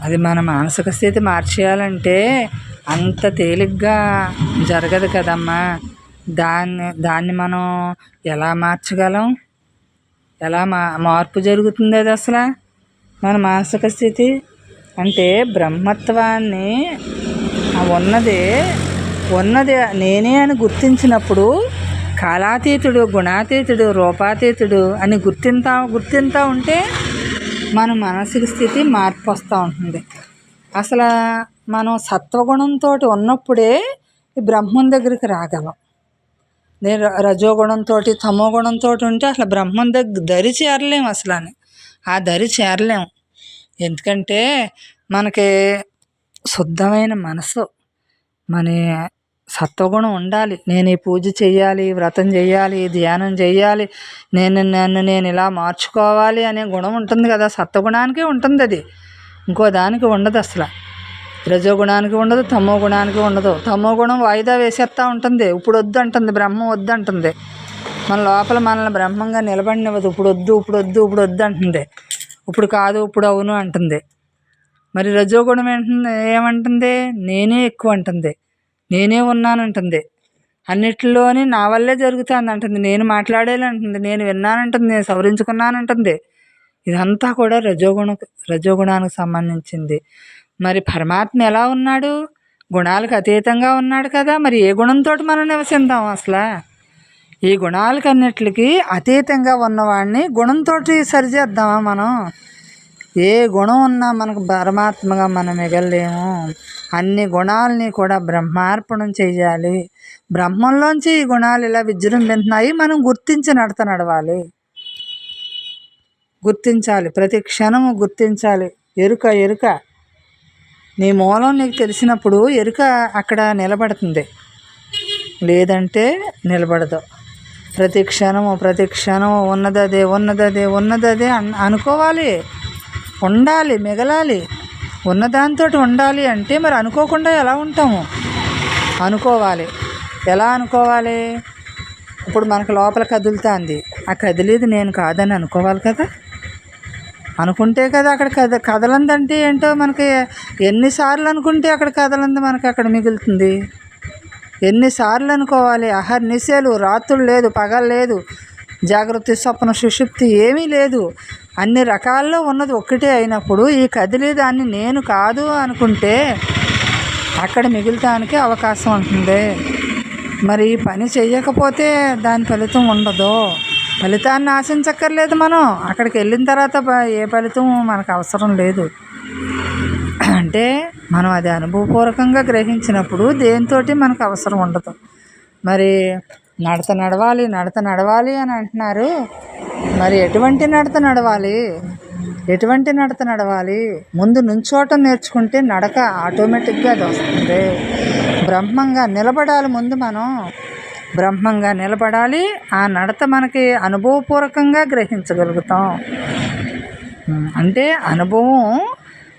అది మన మానసిక స్థితి మార్చేయాలంటే అంత తేలిగ్గా జరగదు కదమ్మా. దాన్ని మనం ఎలా మార్చగలం? ఎలా మార్పు జరుగుతుంది అది అసలు మన మానసిక స్థితి అంటే బ్రహ్మత్వాన్ని ఉన్నదే నేనే అని గుర్తించినప్పుడు కాలాతీతుడు, గుణాతీతుడు, రూపాతీతుడు అని గుర్తింతా ఉంటే మన మానసిక స్థితి మార్పు వస్తూ ఉంటుంది. అసలు మనం సత్వగుణంతో ఉన్నప్పుడే ఈ బ్రహ్మం దగ్గరికి రాగలం. నేను రజోగుణంతో తమో గుణంతో ఉంటే అసలు బ్రహ్మం దరి చేరలేము. అసలు ఆ దరి చేరలేము. ఎందుకంటే మనకి శుద్ధమైన మనసు, మన సత్వగుణం ఉండాలి. నేను ఈ పూజ చెయ్యాలి, వ్రతం చెయ్యాలి, ధ్యానం చెయ్యాలి, నేను ఇలా మార్చుకోవాలి అనే గుణం ఉంటుంది కదా. సత్వగుణానికే ఉంటుంది అది, ఇంకో దానికి ఉండదు. అసలు రజోగుణానికి ఉండదు, తమో గుణానికి ఉండదు. తమో గుణం వాయిదా వేసేస్తూ ఉంటుంది. ఇప్పుడు వద్దు అంటుంది, బ్రహ్మం వద్దు అంటుంది. మన లోపల మనల్ని బ్రహ్మంగా నిలబడినవ్వదు. ఇప్పుడు వద్దు అంటుంది. ఇప్పుడు కాదు, ఇప్పుడు అవును అంటుంది. మరి రజోగుణం ఏమంటుంది? నేనే ఎక్కువ అంటుంది, నేనే ఉన్నానంటుంది, అన్నిటిలోని నా వల్లే జరుగుతుంది అంటుంది, నేను మాట్లాడేలంటుంది, నేను విన్నానంటుంది, నేను సవరించుకున్నానంటుంది. ఇదంతా కూడా రజోగుణానికి సంబంధించింది. మరి పరమాత్మ ఎలా ఉన్నాడు? గుణాలకు అతీతంగా ఉన్నాడు కదా. మరి ఏ గుణంతో మనం నివసిద్దాం? అసలు ఈ గుణాలకన్నిటికి అతీతంగా ఉన్నవాడిని గుణంతో సరిచేద్దామా మనం? ఏ గుణం ఉన్నా మనకు పరమాత్మగా మనం మిగలలేము. అన్ని గుణాలని కూడా బ్రహ్మార్పణం చెయ్యాలి. బ్రహ్మంలోంచి ఈ గుణాలు ఇలా విజృంభిస్తున్నాయి. మనం గుర్తించి నడవాలి, గుర్తించాలి, ప్రతి క్షణము గుర్తించాలి. ఎరుక నీ మూలం నీకు తెలిసినప్పుడు ఎరుక అక్కడ నిలబడుతుంది, లేదంటే నిలబడదు. ప్రతి క్షణము ఉన్నదదే అనుకోవాలి, ఉండాలి, మిగలాలి. ఉన్నదాంతో ఉండాలి అంటే మరి అనుకోకుండా ఎలా ఉంటాము? అనుకోవాలి. ఎలా అనుకోవాలి? ఇప్పుడు మనకు లోపల కదులుతుంది, ఆ కదిలేది నేను కాదని అనుకోవాలి కదా. అనుకుంటే కదా అక్కడ కదలందంటే ఏంటో మనకి ఎన్నిసార్లు అనుకుంటే అక్కడ కదలంది మనకి అక్కడ మిగులుతుంది. ఎన్నిసార్లు అనుకోవాలి? అహర్నిశలు, రాత్రులు లేదు, పగలు లేదు, జాగ్రత్త, స్వప్న, సుషుప్తి ఏమీ లేదు. అన్ని రకాల్లో ఉన్నది ఒక్కటే అయినప్పుడు ఈ కదిలేదాన్ని నేను కాదు అనుకుంటే అక్కడ మిగులుతానికి అవకాశం ఉంటుంది. మరి ఈ పని చెయ్యకపోతే దాని ఫలితం ఉండదు. ఫలితాన్ని ఆశించక్కర్లేదు. మనం అక్కడికి వెళ్ళిన తర్వాత ఏ ఫలితం మనకు అవసరం లేదు. అంటే మనం అది అనుభవపూర్వకంగా గ్రహించినప్పుడు దేనితోటి మనకు అవసరం ఉండదు. మరి నడత నడవాలి అని అంటున్నారు. మరి ఎటువంటి నడత నడవాలి? ముందు నుంచోటం నేర్చుకుంటే నడక ఆటోమేటిక్గా అది వస్తుంది. బ్రహ్మంగా నిలబడాలి. ముందు మనం బ్రహ్మంగా నిలబడాలి. ఆ నడత మనకి అనుభవపూర్వకంగా గ్రహించగలుగుతాం. అంటే అనుభవం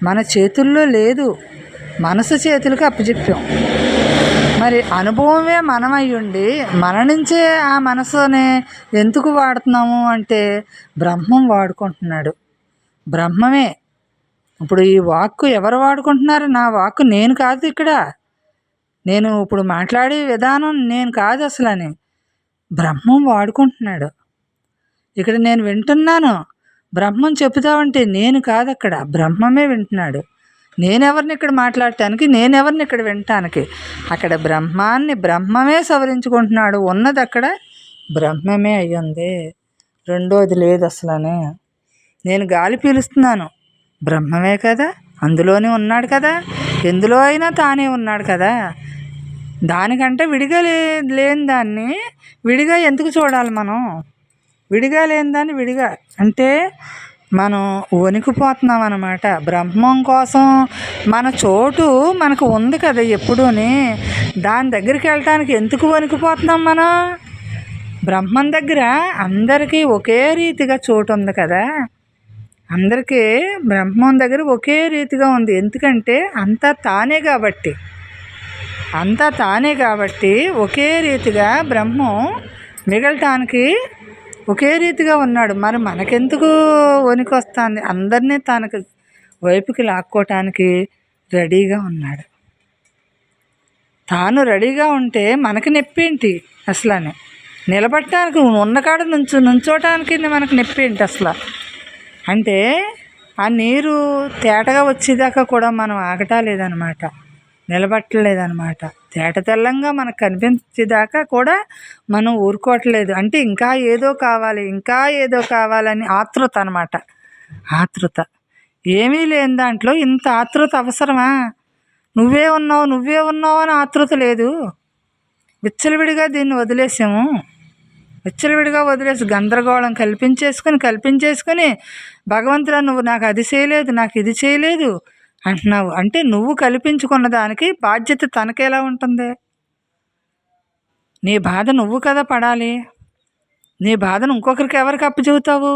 మన చేతుల్లో లేదు, మనసు చేతులకు అప్పచెప్పాం. మరి అనుభవమే మనమయ్యుండి మన నుంచే ఆ మనసుని ఎందుకు వాడుతున్నాము అంటే బ్రహ్మం వాడుకుంటున్నాడు. బ్రహ్మమే. ఇప్పుడు ఈ వాక్కు ఎవరు వాడుకుంటున్నారు? నా వాక్కు నేను కాదు. ఇక్కడ నేను ఇప్పుడు మాట్లాడే విధానం నేను కాదు అసలు, బ్రహ్మం వాడుకుంటున్నాడు. ఇక్కడ నేను వింటున్నాను, బ్రహ్మం చెబుతావంటే నేను కాదు, అక్కడ బ్రహ్మమే వింటున్నాడు. నేనెవరిని ఇక్కడ మాట్లాడటానికి, నేనెవరిని ఇక్కడ వినటానికి? అక్కడ బ్రహ్మమే సవరించుకుంటున్నాడు. ఉన్నది అక్కడ బ్రహ్మమే అయ్యింది, రెండోది లేదు అసలు. నేను గాలి పీలుస్తున్నాను, బ్రహ్మమే కదా, అందులోనే ఉన్నాడు కదా, ఎందులో అయినా తానే ఉన్నాడు కదా. దానికంటే విడిగా లేని దాన్ని విడిగా ఎందుకు చూడాలి మనం? విడిగా లేని దాన్ని విడిగా అంటే మనం వణికిపోతున్నాం అన్నమాట. బ్రహ్మం కోసం మన చోటు మనకు ఉంది కదా ఎప్పుడూని, దాని దగ్గరికి వెళ్ళటానికి ఎందుకు వణికిపోతున్నాం మనం? బ్రహ్మం దగ్గర అందరికీ ఒకే రీతిగా చోటు ఉంది కదా. అందరికీ బ్రహ్మం దగ్గర ఒకే రీతిగా ఉంది. ఎందుకంటే అంతా తానే కాబట్టి ఒకే రీతిగా బ్రహ్మం మిగలటానికి ఒకే రీతిగా ఉన్నాడు. మరి మనకెందుకు వణికి వస్తుంది? అందరినీ తనకు వైపుకి లాక్కోవటానికి రెడీగా ఉన్నాడు. తాను రెడీగా ఉంటే మనకి నొప్పేంటి అసలు? నిలబడటానికి ఉన్నకాడ నుంచోటానికి మనకు నొప్పేంటి అసలు? అంటే ఆ నీరు తేటగా వచ్చేదాకా కూడా మనం ఆగటాలేదనమాట, నిలబట్టలేదనమాట. తేట తెల్లంగా మనకు కనిపించేదాకా కూడా మనం ఊరుకోవట్లేదు. అంటే ఇంకా ఏదో కావాలి, ఇంకా ఏదో కావాలని ఆతృత అనమాట. ఆతృత. ఏమీ లేని దాంట్లో ఇంత ఆతృత అవసరమా? నువ్వే ఉన్నావు అని ఆతృత లేదు. విచ్చలవిడిగా దీన్ని వదిలేసాము. విచ్చలవిడిగా వదిలేసి గందరగోళం కల్పించేసుకొని భగవంతుడా నువ్వు నాకు అది చేయలేదు, నాకు ఇది చేయలేదు అంటున్నావు. అంటే నువ్వు కల్పించుకున్న దానికి బాధ్యత తనకెలా ఉంటుంది? నీ బాధ నువ్వు కదా పడాలి. నీ బాధను ఇంకొకరికి ఎవరికి అప్పచెబుతావు?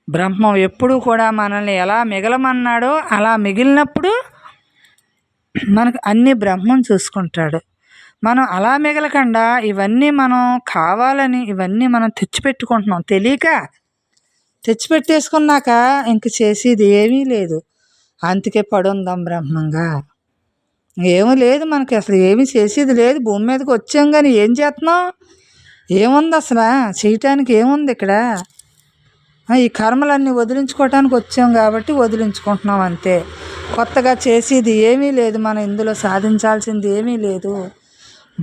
బ్రహ్మం ఎప్పుడూ కూడా మనల్ని ఎలా మిగలమన్నాడో అలా మిగిలినప్పుడు మనకు అన్ని బ్రహ్మం చూసుకుంటాడు. మనం అలా మిగలకుండా ఇవన్నీ మనం కావాలని ఇవన్నీ మనం తెచ్చిపెట్టుకుంటున్నాం. తెలియక తెచ్చిపెట్టేసుకున్నాక ఇంక చేసేది ఏమీ లేదు. అందుకే పడుందాం బ్రహ్మంగా. ఏమీ లేదు మనకి, అసలు ఏమీ చేసేది లేదు. భూమి మీదకి వచ్చాం కానీ ఏం చేస్తున్నాం? ఏముంది అసలు? చేయటానికి ఏముంది ఇక్కడ? ఈ కర్మలన్నీ వదిలించుకోవటానికి వచ్చాం కాబట్టి వదిలించుకుంటున్నాం అంతే. కొత్తగా చేసేది ఏమీ లేదు. మనం ఇందులో సాధించాల్సింది ఏమీ లేదు.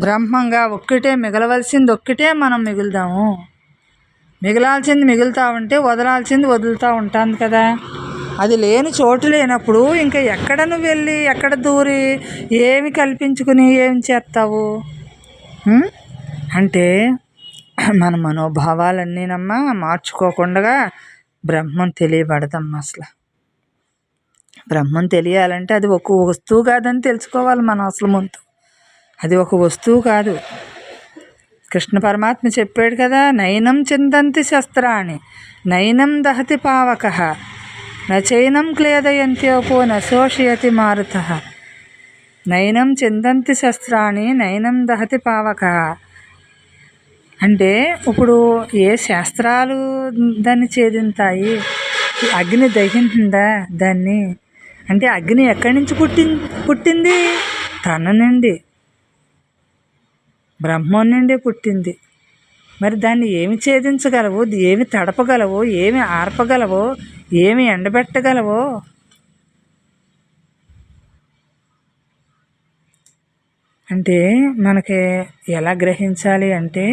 బ్రహ్మంగా ఒక్కటే మిగలవలసింది, ఒక్కటే మనం మిగులుదాము. మిగలాల్సింది మిగులుతూ ఉంటే వదలాల్సింది వదులుతూ ఉంటుంది కదా. అది లేని చోటు లేనప్పుడు ఇంకా ఎక్కడ నువ్వు వెళ్ళి ఎక్కడ దూరి ఏమి కల్పించుకుని ఏం చేస్తావు? అంటే మన మనోభావాలన్నీనమ్మా మార్చుకోకుండా బ్రహ్మం తెలియబడదమ్మా. అసలు బ్రహ్మం తెలియాలంటే అది ఒక వస్తువు కాదని తెలుసుకోవాలి మనం అసలు ముందు. అది ఒక వస్తువు కాదు. కృష్ణ పరమాత్మ చెప్పాడు కదా, నైనం చిందంతి శస్త్రాన్ని నైనం దహతి పావక నైనం క్లేదయంత్యోపో నశోషయతి మారుత. నైనం చిందంతి శస్త్రాన్ని నైనం దహతి పావక అంటే ఇప్పుడు ఏ శాస్త్రాలు దాన్ని ఛేదింతాయి? అగ్ని దహించిందా దాన్ని? అంటే అగ్ని ఎక్కడి నుంచి పుట్టింది? తన నుండి, బ్రహ్మం నుండి పుట్టింది. మరి దాన్ని ఏమి ఛేదించగలవు? ఏమి తడపగలవు? ఏమి ఆర్పగలవో? ఏమి ఎండబెట్టగలవో? అంటే మనకి ఎలా గ్రహించాలి అంటే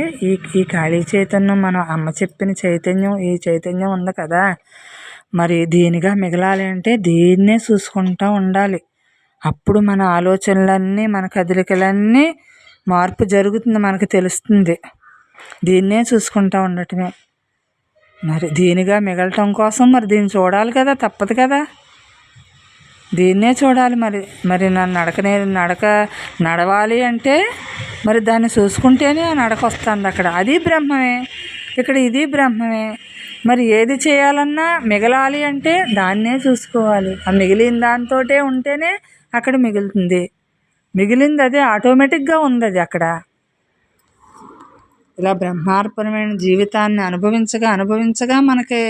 ఈ ఖాళీ చైతన్యం, మనం అమ్మ చెప్పిన చైతన్యం, ఈ చైతన్యం ఉంది కదా, మరి దీనిగా మిగలాలి అంటే దీన్నే చూసుకుంటూ ఉండాలి. అప్పుడు మన ఆలోచనలన్నీ, మన కదలికలన్నీ మార్పు జరుగుతుంది, మనకు తెలుస్తుంది. దీన్నే చూసుకుంటూ ఉండటమే. మరి దీనిగా మిగలటం కోసం మరి దీన్ని చూడాలి కదా, తప్పదు కదా, దీన్నే చూడాలి. మరి నడక నడవాలి అంటే మరి దాన్ని చూసుకుంటేనే ఆ నడక వస్తుంది. అక్కడ అది బ్రహ్మమే, ఇక్కడ ఇది బ్రహ్మమే. మరి ఏది చేయాలన్నా మిగలాలి అంటే దాన్నే చూసుకోవాలి. ఆ మిగిలిన దాంతో ఉంటేనే అక్కడ మిగులుతుంది. మిగిలింది అదే ఆటోమేటిక్గా ఉంది అది అక్కడ. ఇలా బ్రహ్మార్పణమైన జీవితాన్ని అనుభవించగా మనకి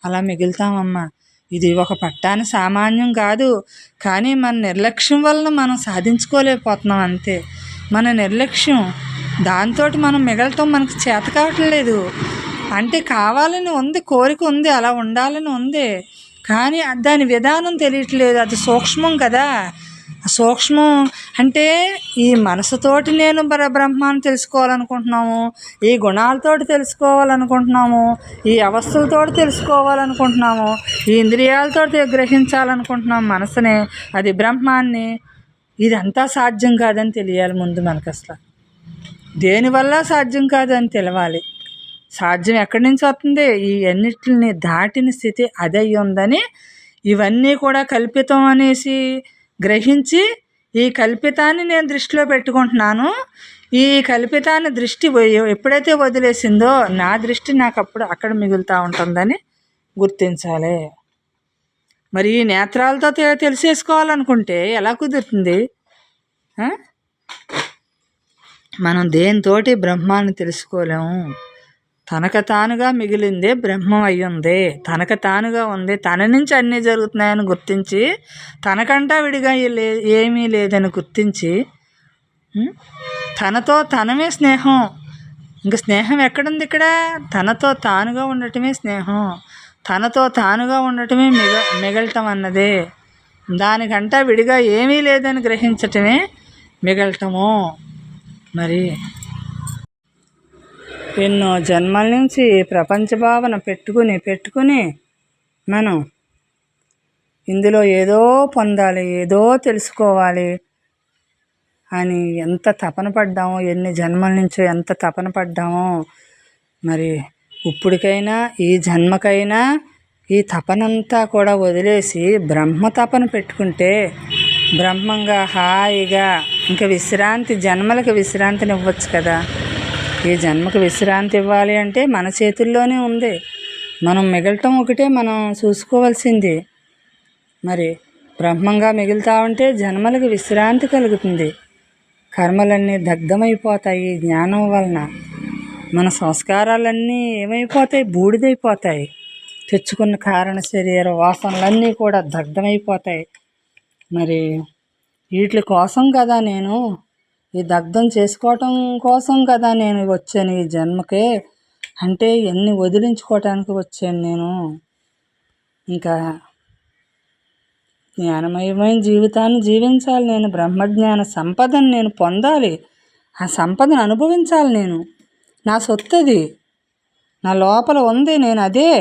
అలా మిగులుతామమ్మా. ఇది ఒక పట్టాని సామాన్యం కాదు. కానీ మన నిర్లక్ష్యం వలన మనం సాధించుకోలేకపోతున్నాం అంతే. మన నిర్లక్ష్యం, దాంతో మనం మిగలటం మనకు చేత కావట్లేదు. అంటే కావాలని ఉంది, కోరిక ఉంది, అలా ఉండాలని ఉంది, కానీ దాని విధానం తెలియట్లేదు. అది సూక్ష్మం కదా. సూక్ష్మం అంటే ఈ మనసుతోటి నేను బ్రహ్మాన్ని తెలుసుకోవాలనుకుంటున్నాము, ఈ గుణాలతోటి తెలుసుకోవాలనుకుంటున్నాము, ఈ అవస్థలతోటి తెలుసుకోవాలనుకుంటున్నాము, ఈ ఇంద్రియాలతోటి గ్రహించాలనుకుంటున్నాము మనసునే, అది బ్రహ్మాన్ని. ఇదంతా సాధ్యం కాదని తెలియాలి ముందు మనకు. అసలు దేనివల్ల సాధ్యం కాదు అని తెలవాలి. సాధ్యం ఎక్కడి నుంచి వస్తుంది? ఈ అన్నిటిని దాటిన స్థితి అదే ఉందని, ఇవన్నీ కూడా కల్పితం అనేసి గ్రహించి ఈ కల్పితాన్ని నేను దృష్టిలో పెట్టుకుంటున్నాను. ఈ కల్పితాన్ని దృష్టి ఎప్పుడైతే వదిలేసిందో నా దృష్టి నాకు అప్పుడు అక్కడ మిగులుతూ ఉంటుందని గుర్తించాలి. మరి ఈ నేత్రాలతో తెలిసేసుకోవాలనుకుంటే ఎలా కుదురుతుంది? మనం దేనితోటి బ్రహ్మాన్ని తెలుసుకోలేము. తనకు తానుగా మిగిలిందే బ్రహ్మం అయ్యింది, తనకు తానుగా ఉంది, తన నుంచి అన్నీ జరుగుతున్నాయని గుర్తించి, తనకంటా విడిగా ఏమీ లేదని గుర్తించి, తనతో తనమే స్నేహం. ఇంక స్నేహం ఎక్కడుంది ఇక్కడ? తనతో తానుగా ఉండటమే స్నేహం, తనతో తానుగా ఉండటమే మిగలటం అన్నదే. దానికంటా విడిగా ఏమీ లేదని గ్రహించటమే మిగలటము. మరి ఎన్నో జన్మల నుంచి ప్రపంచ భావన పెట్టుకుని మనం ఇందులో ఏదో పొందాలి, ఏదో తెలుసుకోవాలి అని ఎంత తపన పడ్డామో, ఎన్ని జన్మల నుంచో ఎంత తపన పడ్డామో. మరి ఇప్పటికైనా ఈ జన్మకైనా ఈ తపనంతా కూడా వదిలేసి బ్రహ్మ తపన పెట్టుకుంటే బ్రహ్మంగా హాయిగా ఇంకా విశ్రాంతి, జన్మలకు విశ్రాంతిని ఇవ్వచ్చు కదా. ఈ జన్మకు విశ్రాంతి ఇవ్వాలి అంటే మన చేతుల్లోనే ఉంది. మనం మిగలటం ఒకటే మనం చూసుకోవాల్సింది. మరి బ్రహ్మంగా మిగులుతా ఉంటే జన్మలకు విశ్రాంతి కలుగుతుంది. కర్మలన్నీ దగ్ధమైపోతాయి జ్ఞానం వలన. మన సంస్కారాలన్నీ ఏమైపోతాయి? బూడిదైపోతాయి. తెచ్చుకున్న కారణ శరీర వాసనలన్నీ కూడా దగ్ధమైపోతాయి. మరి వీటి కోసం కదా నేను ఈ దగ్ధం చేసుకోవటం కోసం కదా నేను వచ్చాను ఈ జన్మకే. అంటే ఎన్ని వదిలించుకోవటానికి వచ్చాను నేను. ఇంకా జ్ఞానమయమైన జీవితాన్ని జీవించాలి నేను. బ్రహ్మజ్ఞాన సంపదను నేను పొందాలి, ఆ సంపదను అనుభవించాలి నేను. నా సొత్తది, నా లోపల ఉంది, నేను అదే,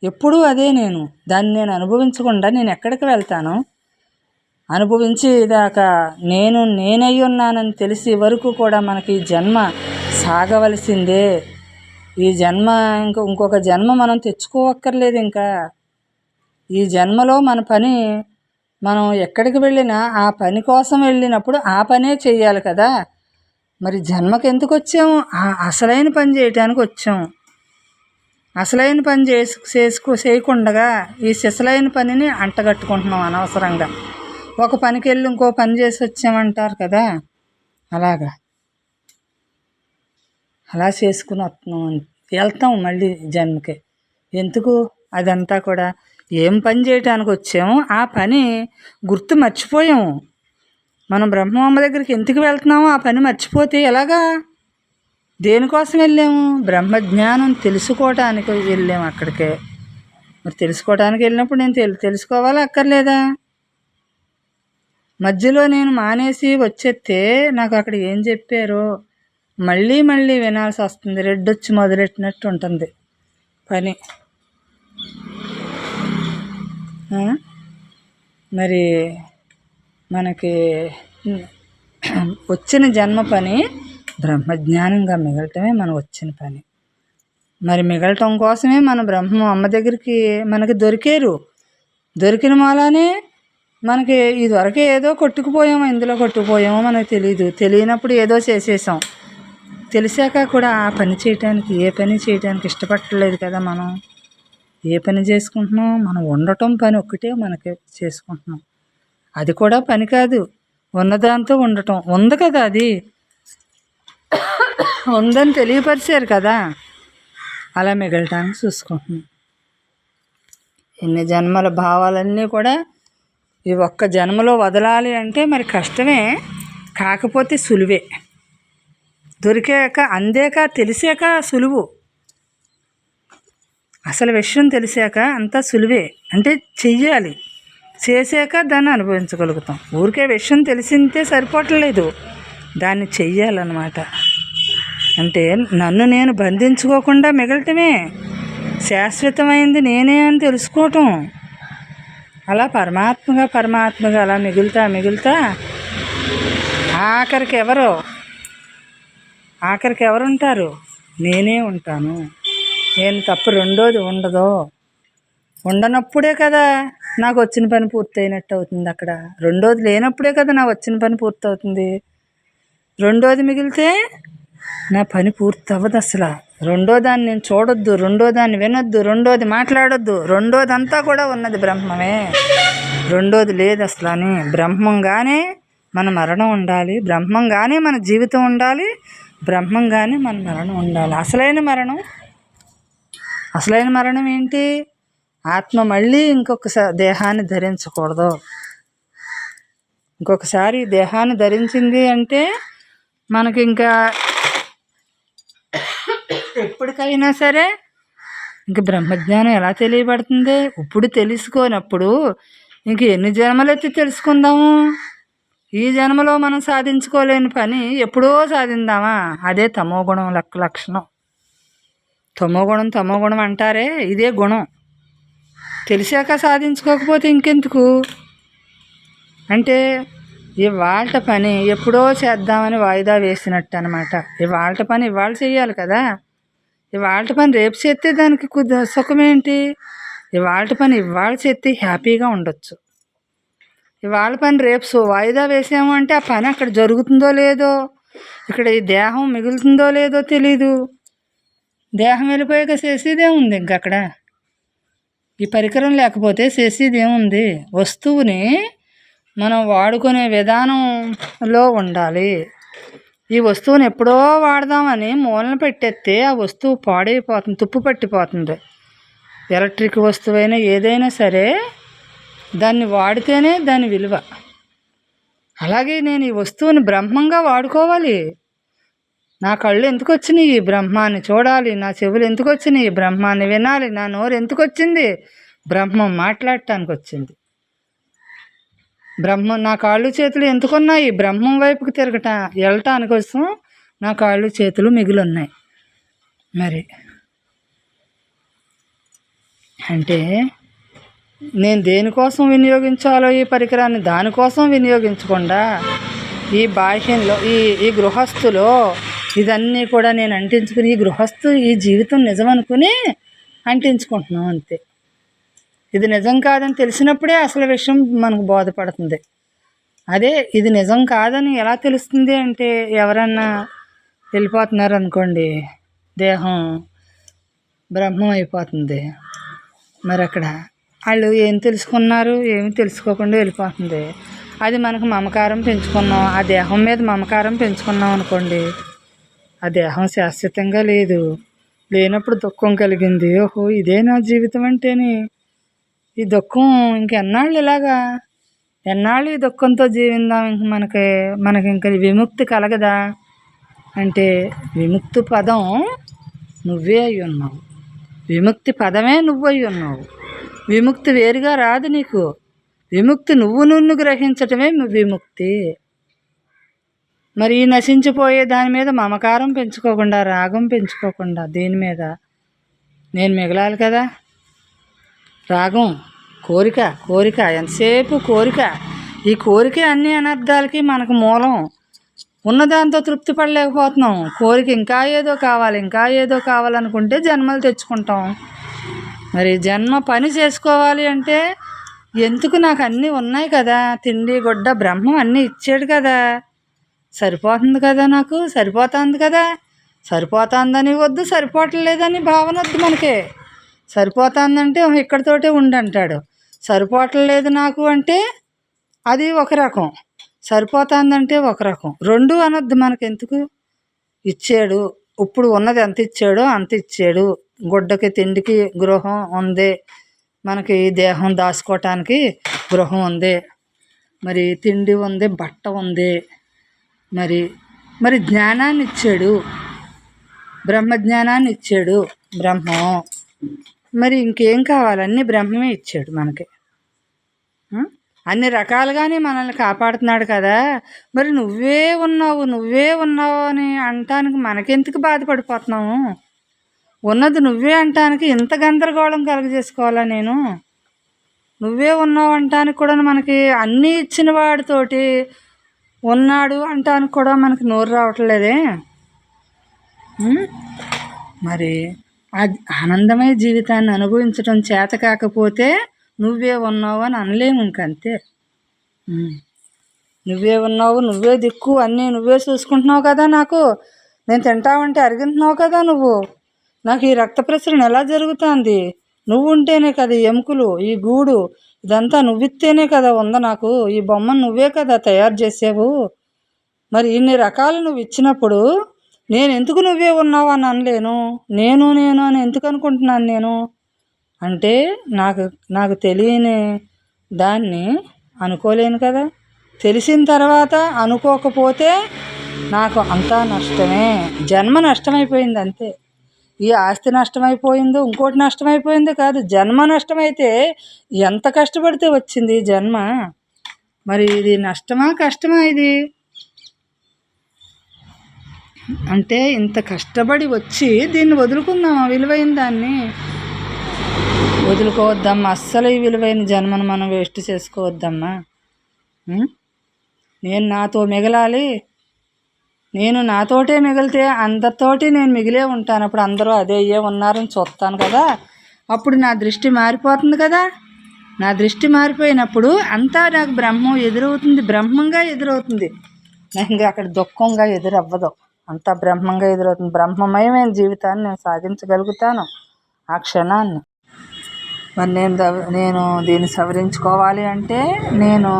ఎప్పుడూ అదే నేను. దాన్ని నేను అనుభవించకుండా నేను ఎక్కడికి వెళ్తాను? అనుభవించేదాకా నేనై ఉన్నానని తెలిసే వరకు కూడా మనకి ఈ జన్మ సాగవలసిందే. ఈ జన్మ ఇంకొక జన్మ మనం తెచ్చుకోవక్కర్లేదు. ఇంకా ఈ జన్మలో మన పని మనం ఎక్కడికి వెళ్ళినా ఆ పని కోసం వెళ్ళినప్పుడు ఆ పనే చెయ్యాలి కదా. మరి జన్మకి ఎందుకు వచ్చాము? అసలైన పని చేయటానికి వచ్చాము. అసలైన పని చేయకుండా ఈ సిసలైన పనిని అంటగట్టుకుంటున్నాం అనవసరంగా. ఒక పనికి వెళ్ళి ఇంకో పని చేసి వచ్చామంటారు కదా, అలాగా అలా చేసుకుని వెళ్తాం మళ్ళీ జన్మకి. ఎందుకు? అదంతా కూడా ఏం పని చేయటానికి వచ్చాము ఆ పని గుర్తు మర్చిపోయాము. మనం బ్రహ్మమ్మ దగ్గరికి ఎందుకు వెళ్తున్నామో ఆ పని మర్చిపోతే ఎలాగా? దేనికోసం వెళ్ళాము? బ్రహ్మజ్ఞానం తెలుసుకోవటానికి వెళ్ళాము అక్కడికే. మరి తెలుసుకోవటానికి వెళ్ళినప్పుడు నేను తెలుసుకోవాలా అక్కర్లేదా? మధ్యలో నేను మానేసి వచ్చేస్తే నాకు అక్కడ ఏం చెప్పారో మళ్ళీ వినాల్సి వస్తుంది. రెడ్డొచ్చి మొదలెట్టినట్టు ఉంటుంది పని. మరి మనకి వచ్చిన జన్మ పని బ్రహ్మజ్ఞానంగా మిగలటమే మనం వచ్చిన పని. మరి మిగలటం కోసమే మన బ్రహ్మ అమ్మ దగ్గరికి మనకి దొరికిన మూలానే మనకి ఇదివరకే ఏదో కొట్టుకుపోయామో, ఇందులో కొట్టుకుపోయామో మనకు తెలియనప్పుడు ఏదో చేసేసాం. తెలిసాక కూడా ఆ పని చేయటానికి, ఏ పని చేయటానికి ఇష్టపడలేదు కదా. మనం ఏ పని చేసుకుంటున్నాం? మనం ఉండటం పని ఒక్కటే మనకి చేసుకుంటున్నాం. అది కూడా పని కాదు, ఉన్నదాంతో ఉండటం ఉంది కదా. అది ఉందని తెలియపరిచారు కదా, అలా మిగలటానికి చూసుకుంటున్నాం. ఇన్ని జన్మల భావాలన్నీ కూడా ఈ ఒక్క జన్మలో వదలాలి అంటే మరి కష్టమే, కాకపోతే సులువే. దొరికాక, అందాక, తెలిసాక సులువు. అసలు విషయం తెలిసాక అంతా సులువే. అంటే చెయ్యాలి, చేసాక దాన్ని అనుభవించగలుగుతాం. ఊరికే విషయం తెలిసిందే సరిపోవట్లేదు, దాన్ని చెయ్యాలన్నమాట. అంటే నన్ను నేను బంధించుకోకుండా మిగలటమే శాశ్వతమైంది నేనే అని తెలుసుకోవటం. అలా పరమాత్మగా అలా మిగులుతా ఆఖరికి ఎవరు ఉంటారు? నేనే ఉంటాను. నేను తప్ప రెండోది ఉండదు. ఉండనప్పుడే కదా నాకు వచ్చిన పని పూర్తయినట్టు అవుతుంది. అక్కడ రెండోది లేనప్పుడే కదా నా వచ్చిన పని పూర్తవుతుంది. రెండోది మిగిలితే నా పని పూర్తి అవ్వదు అసలు. రెండో దాన్ని నేను చూడొద్దు, రెండో దాన్ని వినొద్దు, రెండోది మాట్లాడొద్దు. రెండోదంతా కూడా ఉన్నది బ్రహ్మమే, రెండోది లేదు అసలు. అని బ్రహ్మంగానే మన మరణం ఉండాలి, బ్రహ్మంగానే మన జీవితం ఉండాలి, బ్రహ్మంగానే మన మరణం ఉండాలి. అసలైన మరణం అసలైన మరణం ఏంటి? ఆత్మ మళ్ళీ ఇంకొకసారి దేహాన్ని ధరించకూడదు. ఇంకొకసారి దేహాన్ని ధరించింది అంటే మనకి ఇంకా ఎప్పటికైనా సరే ఇంక బ్రహ్మజ్ఞానం ఎలా తెలియబడుతుంది? ఇప్పుడు తెలుసుకోనప్పుడు ఇంక ఎన్ని జన్మలెత్తి తెలుసుకుందాము? ఈ జన్మలో మనం సాధించుకోలేని పని ఎప్పుడో సాధిందామా? అదే తమోగుణం లక్షణం. తమోగుణం అంటారే, ఇదే గుణం. తెలిసాక సాధించుకోకపోతే ఇంకెందుకు? అంటే ఇవాళ పని ఎప్పుడో చేద్దామని వాయిదా వేసినట్టు అనమాట. ఇవాళ పని ఇవాళ చేయాలి కదా. ఇవాళ పని రేపు చేస్తే దానికి సుఖమేంటి? ఇవాళ పని ఇవాళ చేస్తే హ్యాపీగా ఉండొచ్చు. ఇవాళ పని రేపు వాయిదా వేసాము అంటే ఆ పని అక్కడ జరుగుతుందో లేదో, ఇక్కడ ఈ దేహం మిగులుతుందో లేదో తెలీదు. దేహం వెళ్ళిపోయాక చేసేదేముంది? ఇంక అక్కడ ఈ పరికరం లేకపోతే చేసేదేముంది? వస్తువుని మనం వాడుకునే విధానంలో ఉండాలి. ఈ వస్తువుని ఎప్పుడో వాడదామని మూలన పెట్టేస్తే ఆ వస్తువు పాడైపోతుంది, తుప్పు పట్టిపోతుంది. ఎలక్ట్రిక్ వస్తువైనా ఏదైనా సరే దాన్ని వాడితేనే దాని విలువ. అలాగే నేను ఈ వస్తువుని బ్రహ్మంగా వాడుకోవాలి. నా కళ్ళు ఎందుకు వచ్చినాయి? ఈ బ్రహ్మాన్ని చూడాలి. నా చెవులు ఎందుకు వచ్చినాయి? బ్రహ్మాన్ని వినాలి. నా నోరు ఎందుకు వచ్చింది? బ్రహ్మం మాట్లాడటానికి వచ్చింది. బ్రహ్మం. నా కాళ్ళు చేతులు ఎందుకున్నాయి? బ్రహ్మం వైపుకి వెళ్ళటానికి కోసం నా కాళ్ళు చేతులు మిగిలిన్నాయి. మరి అంటే నేను దేనికోసం వినియోగించాలో ఈ పరికరాన్ని దానికోసం వినియోగించకుండా ఈ బాహ్యంలో ఈ గృహస్థులో ఇదన్నీ కూడా నేను అంటించుకుని ఈ గృహస్థు ఈ జీవితం నిజం అనుకుని అంటించుకుంటున్నాం అంతే. ఇది నిజం కాదని తెలిసినప్పుడే అసలు విషయం మనకు బోధపడుతుంది. అదే ఇది నిజం కాదని ఎలా తెలుస్తుంది అంటే ఎవరన్నా వెళ్ళిపోతున్నారు అనుకోండి, దేహం బ్రహ్మం అయిపోతుంది. మరి అక్కడ వాళ్ళు ఏం తెలుసుకున్నారు? ఏమి తెలుసుకోకుండా వెళ్ళిపోతుంది. అది మనకు మమకారం పెంచుకున్నాం, ఆ దేహం మీద మమకారం పెంచుకున్నాం అనుకోండి, ఆ దేహం శాశ్వతంగా లేదు. లేనప్పుడు దుఃఖం కలిగింది. ఓహో ఇదే నా జీవితం అంటేని ఈ దుఃఖం ఇంకెన్నాళ్ళు ఇలాగా, ఎన్నాళ్ళు ఈ దుఃఖంతో జీవిందాం? ఇంక మనకి ఇంకా విముక్తి కలగదా అంటే విముక్తి పదం నువ్వే అయి ఉన్నావు. విముక్తి పదమే నువ్వు అయి ఉన్నావు. విముక్తి వేరుగా రాదు నీకు. విముక్తి నువ్వు గ్రహించటమే విముక్తి. మరి ఈ నశించిపోయే దాని మీద మమకారం పెంచుకోకుండా, రాగం పెంచుకోకుండా, దేని మీద నేను మిగలాలి కదా. రాగం, కోరిక ఎంతసేపు కోరిక. ఈ కోరిక అన్ని అనర్థాలకి మనకు మూలం. ఉన్నదాంతో తృప్తి పడలేకపోతున్నాం. కోరిక ఇంకా ఏదో కావాలనుకుంటే జన్మలు తెచ్చుకుంటాం. మరి జన్మ పని చేసుకోవాలి అంటే ఎందుకు? నాకు అన్నీ ఉన్నాయి కదా, తిండి గుడ్డ బ్రహ్మం అన్నీ ఇచ్చాడు కదా, సరిపోతుంది కదా, నాకు సరిపోతుంది కదా. సరిపోతుందని వద్దు, సరిపోవట్లేదని భావన వద్దు మనకి. సరిపోతుందంటే ఇక్కడితోటే ఉండంటాడు. సరిపోవట్లేదు నాకు అంటే అది ఒక రకం, సరిపోతుందంటే ఒక రకం. రెండు అనొద్దు మనకెందుకు. ఇచ్చాడు, ఇప్పుడు ఉన్నది ఎంత ఇచ్చాడో అంత ఇచ్చాడు. గుడ్డకి తిండికి గృహం ఉంది, మనకి దేహం దాచుకోవటానికి గృహం ఉంది, మరి తిండి ఉంది, బట్ట ఉంది, మరి జ్ఞానాన్ని ఇచ్చాడు, బ్రహ్మజ్ఞానాన్ని ఇచ్చాడు బ్రహ్మం. మరి ఇంకేం కావాలి? అన్నీ బ్రహ్మమే ఇచ్చాడు మనకి. అన్ని రకాలుగానే మనల్ని కాపాడుతున్నాడు కదా. మరి నువ్వే ఉన్నావు అని అంటానికి మనకెందుకు బాధపడిపోతున్నాము? ఉన్నది నువ్వే అంటానికి ఇంత గందరగోళం కలుగజేసుకోవాలా నేను? నువ్వే ఉన్నావు అంటానికి కూడా మనకి అన్నీ ఇచ్చిన వాడితోటి ఉన్నాడు అంటానికి కూడా మనకి నోరు రావట్లేదే. మరి ఆ ఆనందమయ జీవితాన్ని అనుభవించడం చేత కాకపోతే నువ్వే ఉన్నావు అని అనలేము. ఇంకంతే. నువ్వే ఉన్నావు, నువ్వే దిక్కు, అన్నీ నువ్వే చూసుకుంటున్నావు కదా. నాకు నేను తింటావంటే అరిగింటున్నావు కదా నువ్వు. నాకు ఈ రక్త ప్రసరణ ఎలా జరుగుతుంది? నువ్వు ఉంటేనే కదా ఎముకలు, ఈ గూడు, ఇదంతా నువ్విస్తేనే కదా ఉంది నాకు. ఈ బొమ్మను నువ్వే కదా తయారు చేసావు. మరి ఇన్ని రకాలు నువ్వు ఇచ్చినప్పుడు నేను ఎందుకు నువ్వే ఉన్నావు అని అనలేను. నేను నేను అని ఎందుకు అనుకుంటున్నాను నేను అంటే నాకు నాకు తెలియని దాన్ని అనుకోలేను కదా. తెలిసిన తర్వాత అనుకోకపోతే నాకు అంతా నష్టమే. జన్మ నష్టమైపోయింది అంతే. ఈ ఆస్తి నష్టమైపోయిందో ఇంకోటి నష్టమైపోయిందో కాదు, జన్మ నష్టమైతే ఎంత కష్టపడితే వచ్చింది జన్మ. మరి ఇది నష్టమా కష్టమా ఇది? అంటే ఇంత కష్టపడి వచ్చి దీన్ని వదులుకుందామా? విలువైన దాన్ని వదులుకోవద్దమ్మా. అస్సలు ఈ విలువైన జన్మను మనం వేస్ట్ చేసుకోవద్దమ్మా. నేను నాతో మిగలాలి, నేను నాతోటే మిగిలితే అందరితోటి నేను మిగిలే ఉంటాను. అప్పుడు అందరూ అదే ఉన్నారని చూస్తాను కదా. అప్పుడు నా దృష్టి మారిపోతుంది కదా. నా దృష్టి మారిపోయినప్పుడు అంతా నాకు బ్రహ్మం ఎదురవుతుంది, బ్రహ్మంగా ఎదురవుతుంది. నాకు ఇంకా అక్కడ దుఃఖంగా ఎదురవ్వదు, అంతా బ్రహ్మంగా ఎదురవుతుంది. బ్రహ్మమయమైన జీవితాన్ని నేను సాధించగలుగుతాను ఆ క్షణాన్ని. మరి నేను దీన్ని సవరించుకోవాలి అంటే నేను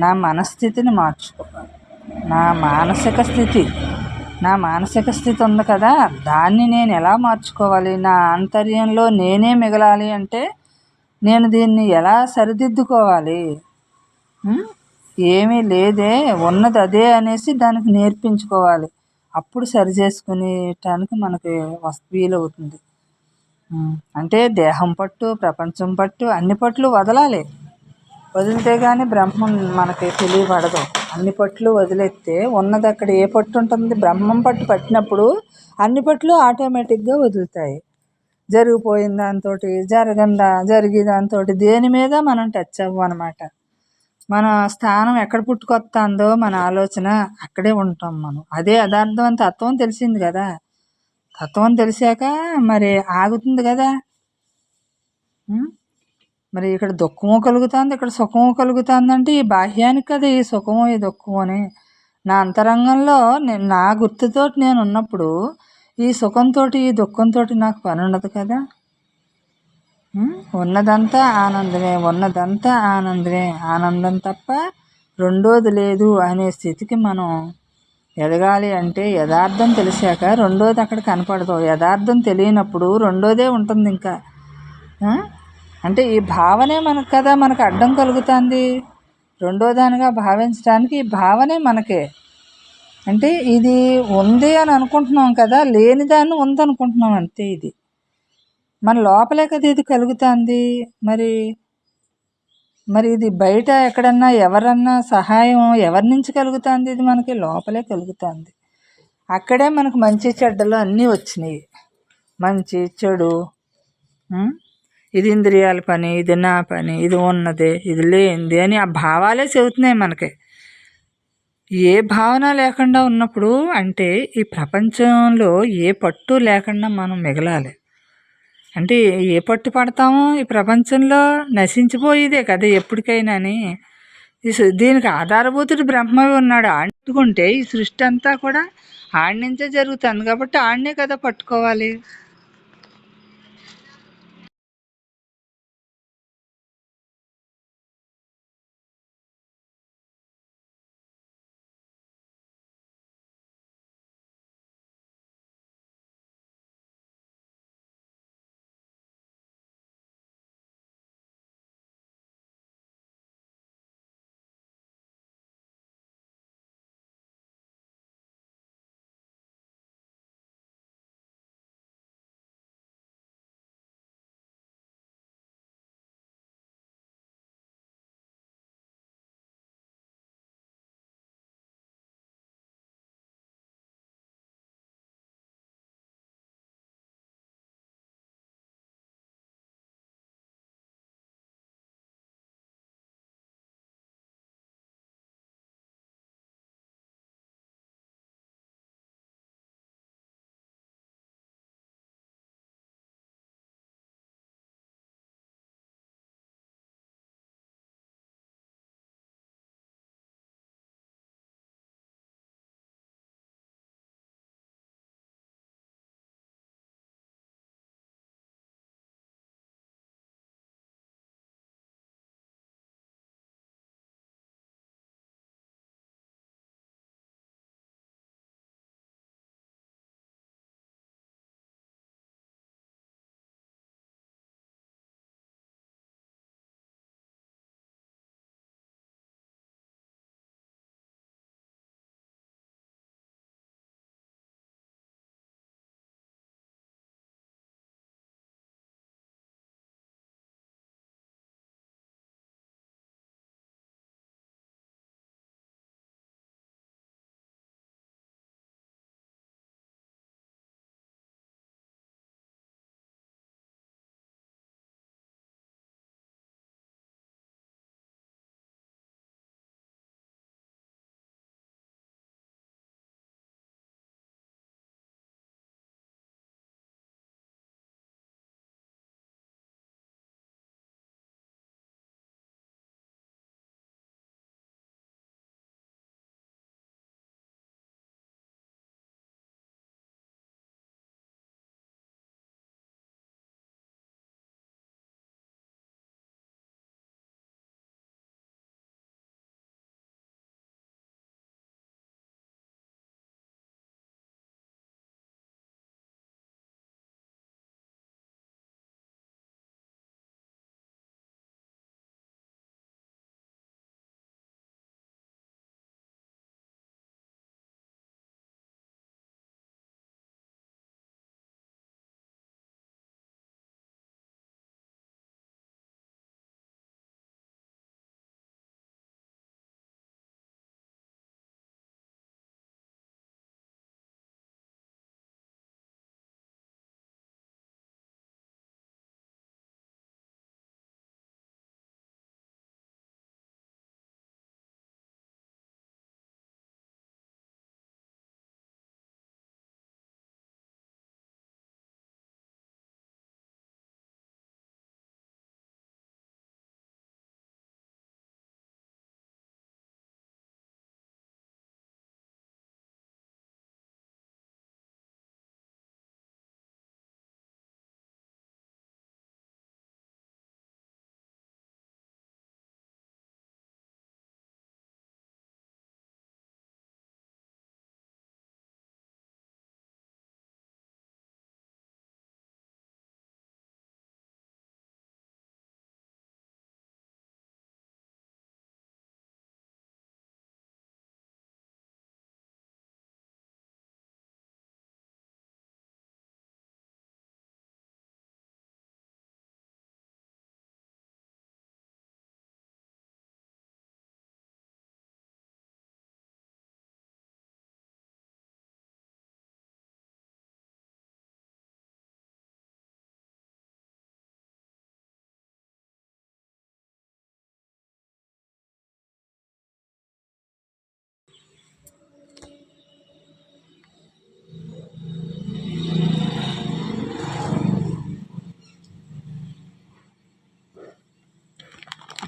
నా మనస్థితిని మార్చుకోవాలి. నా మానసిక స్థితి ఉంది కదా, దాన్ని నేను ఎలా మార్చుకోవాలి? నా ఆంతర్యంలో నేనే మిగలాలి అంటే నేను దీన్ని ఎలా సరిదిద్దుకోవాలి? ఏమీ లేదే, ఉన్నది అదే అనేసి దానికి నేర్పించుకోవాలి. అప్పుడు సరి చేసుకునేటానికి మనకి వీలవుతుంది. అంటే దేహం పట్టు, ప్రపంచం పట్టు, అన్ని పట్లు వదలాలి. వదిలితే కానీ బ్రహ్మం మనకి తెలియబడదు. అన్ని పట్లు వదిలేస్తే ఉన్నది అక్కడ ఏ పట్టు ఉంటుంది? బ్రహ్మం పట్టు పట్టినప్పుడు అన్ని పట్లు ఆటోమేటిక్గా వదులుతాయి. జరిగిపోయిన దాంతో జరిగే దాంతో దేని మీద మనం టచ్ అవ్వం అనమాట. మన స్థానం ఎక్కడ పుట్టుకొస్తుందో మన ఆలోచన అక్కడే ఉంటాం మనం. అదే యథార్థం అని తత్వం తెలిసింది కదా. తత్వం తెలిసాక మరి ఆగుతుంది కదా. మరి ఇక్కడ దుఃఖము కలుగుతుంది, ఇక్కడ సుఖము కలుగుతుంది అంటే ఈ బాహ్యానికి కదా ఈ సుఖము ఈ దుఃఖము అని. నా అంతరంగంలో నా గుర్తుతో నేను ఉన్నప్పుడు ఈ సుఖంతో ఈ దుఃఖంతో నాకు పని ఉండదు కదా. ఉన్నదంతా ఆనందమే, ఉన్నదంతా ఆనందమే, ఆనందం తప్ప రెండోది లేదు అనే స్థితికి మనం ఎదగాలి. అంటే యథార్థం తెలిసాక రెండోది అక్కడ కనపడదు. యథార్థం తెలియనప్పుడు రెండోదే ఉంటుంది ఇంకా. అంటే ఈ భావనే మనకు కదా మనకు అడ్డం కలుగుతుంది. రెండో దానిగా భావించడానికి ఈ భావనే మనకే. అంటే ఇది ఉంది అని అనుకుంటున్నాం కదా, లేని దాన్ని ఉందనుకుంటున్నాం అంతే. ఇది మన లోపలే కదా ఇది కలుగుతుంది. మరి ఇది బయట ఎక్కడన్నా ఎవరన్నా సహాయం ఎవరి నుంచి కలుగుతుంది? ఇది మనకి లోపలే కలుగుతుంది. అక్కడే మనకు మంచి చెడ్డలు అన్నీ వచ్చినాయి. మంచి చెడు, ఇది ఇంద్రియాల పని, ఇది నా పని, ఇది ఉన్నదే, ఇది లేనిది అని ఆ భావాలే చెబుతున్నాయి మనకి. ఏ భావన లేకుండా ఉన్నప్పుడు అంటే ఈ ప్రపంచంలో ఏ పట్టు లేకుండా మనం మిగలాలి. అంటే ఏ పట్టు పడతామో ఈ ప్రపంచంలో నశించిపోయేదే కదా ఎప్పటికైనా అని. దీనికి ఆధారభూతుడు బ్రహ్మవి ఉన్నాడు. ఆడుకుంటే ఈ సృష్టి అంతా కూడా ఆడి నుంచే జరుగుతుంది కాబట్టి ఆడనే కదా పట్టుకోవాలి.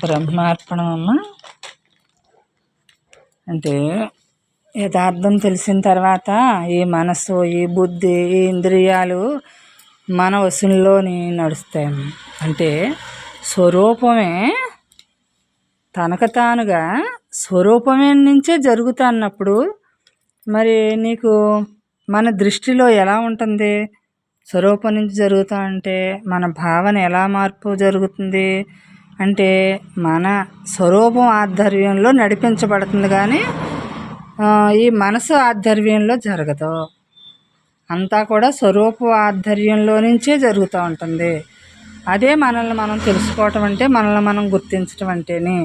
బ్రహ్మార్పణం అమ్మ అంటే యథార్థం తెలిసిన తర్వాత ఈ మనసు, ఈ బుద్ధి, ఈ ఇంద్రియాలు మన వశంలోని నడుస్తాయి. అంటే స్వరూపమే తనకు తానుగా స్వరూపమే నుంచే జరుగుతా అన్నప్పుడు మరి నీకు మన దృష్టిలో ఎలా ఉంటుంది? స్వరూపం నుంచి జరుగుతా అంటే మన భావన ఎలా మార్పు జరుగుతుంది అంటే మన స్వరూపం ఆధ్వర్యంలో నడిపించబడుతుంది, కానీ ఈ మనసు ఆధ్వర్యంలో జరగదు. అంతా కూడా స్వరూప ఆధ్వర్యంలో నుంచే జరుగుతూ ఉంటుంది. అదే మనల్ని మనం తెలుసుకోవటం అంటే, మనల్ని మనం గుర్తించటం అంటేనే.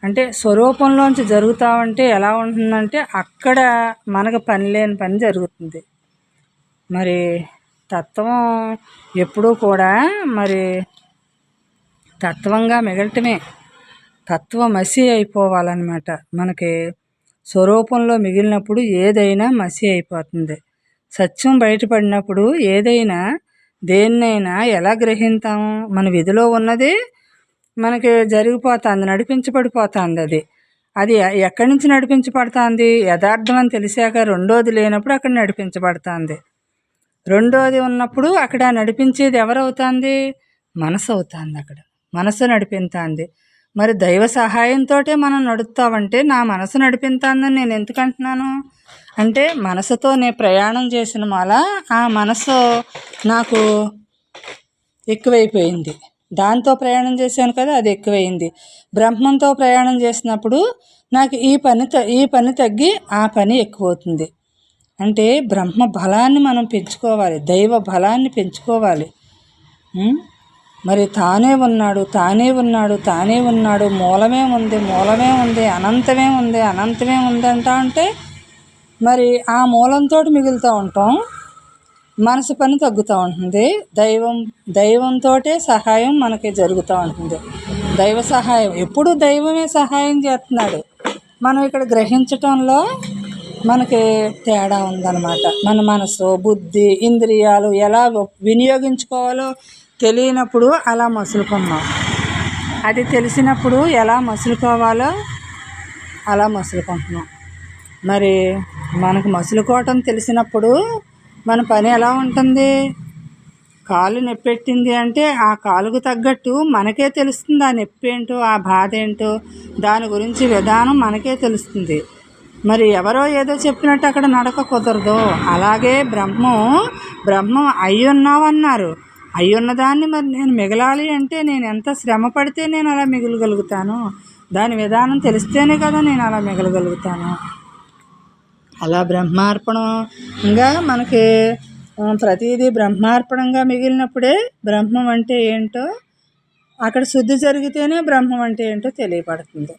అంటే స్వరూపంలోంచి జరుగుతూ ఉంటే ఎలా ఉంటుందంటే అక్కడ మనకు పని లేని పని జరుగుతుంది. మరి తత్వం ఎప్పుడూ కూడా మరి తత్వంగా మిగలటమే, తత్వమసి అయిపోవాలన్నమాట. మనకి స్వరూపంలో మిగిలినప్పుడు ఏదైనా మసి అయిపోతుంది. సత్యం బయటపడినప్పుడు ఏదైనా దేన్నైనా ఎలా గ్రహింతాము? మన విధిలో ఉన్నది మనకి జరిగిపోతుంది, నడిపించబడిపోతుంది. అది అది ఎక్కడి నుంచి నడిపించబడుతుంది? యథార్థం అని తెలిసాక రెండోది లేనప్పుడు అక్కడ నడిపించబడుతుంది. రెండోది ఉన్నప్పుడు అక్కడ నడిపించేది ఎవరవుతుంది? మనసు అవుతుంది. అక్కడ మనసు నడిపిస్తుంది. మరి దైవ సహాయంతో మనం నడుస్తామంటే నా మనసు నడిపిస్తుందని నేను ఎందుకు అంటున్నాను అంటే, మనసుతో నేను ప్రయాణం చేసిన మాల ఆ మనసు నాకు ఎక్కువైపోయింది. దాంతో ప్రయాణం చేశాను కదా, అది ఎక్కువైంది. బ్రహ్మంతో ప్రయాణం చేసినప్పుడు నాకు ఈ పని తగ్గి ఆ పని ఎక్కువ అవుతుంది. అంటే బ్రహ్మ బలాన్ని మనం పెంచుకోవాలి, దైవ బలాన్ని పెంచుకోవాలి. మరి తానే ఉన్నాడు, తానే ఉన్నాడు, తానే ఉన్నాడు, మూలమే ఉంది, అనంతమే ఉందంట. అంటే మరి ఆ మూలంతో మిగులుతూ ఉంటాం, మనసు పని తగ్గుతూ ఉంటుంది. దైవంతో సహాయం మనకి జరుగుతూ ఉంటుంది. దైవ సహాయం ఎప్పుడు దైవమే సహాయం చేస్తున్నాడు. మనం ఇక్కడ గ్రహించటంలో మనకి తేడా ఉందన్నమాట. మన మనసు, బుద్ధి, ఇంద్రియాలు ఎలా వినియోగించుకోవాలో తెలియనప్పుడు అలా మసులుకున్నాం. అది తెలిసినప్పుడు ఎలా మసులుకోవాలో అలా మసులుకుంటున్నాం. మరి మనకు మసులుకోవటం తెలిసినప్పుడు మన పని ఎలా ఉంటుంది? కాలు నొప్పెట్టింది అంటే ఆ కాలుకు తగ్గట్టు మనకే తెలుస్తుంది ఆ నొప్పి ఏంటో, ఆ బాధ ఏంటో, దాని గురించి విధానం మనకే తెలుస్తుంది. మరి ఎవరో ఏదో చెప్పినట్టు అక్కడ నడక కుదరదు. అలాగే బ్రహ్మం అయ్యున్నావన్నారు. అయ్యున్నదాన్ని మరి నేను మిగలాలి అంటే నేను ఎంత శ్రమ పడితే నేను అలా మిగలగలుగుతాను? దాని విధానం తెలిస్తేనే కదా నేను అలా మిగలగలుగుతాను. అలా బ్రహ్మార్పణంగా మనకి ప్రతిదీ బ్రహ్మార్పణంగా మిగిలినప్పుడే బ్రహ్మం అంటే ఏంటో, అక్కడ శుద్ధి జరిగితేనే బ్రహ్మం అంటే ఏంటో తెలియపడుతుంది.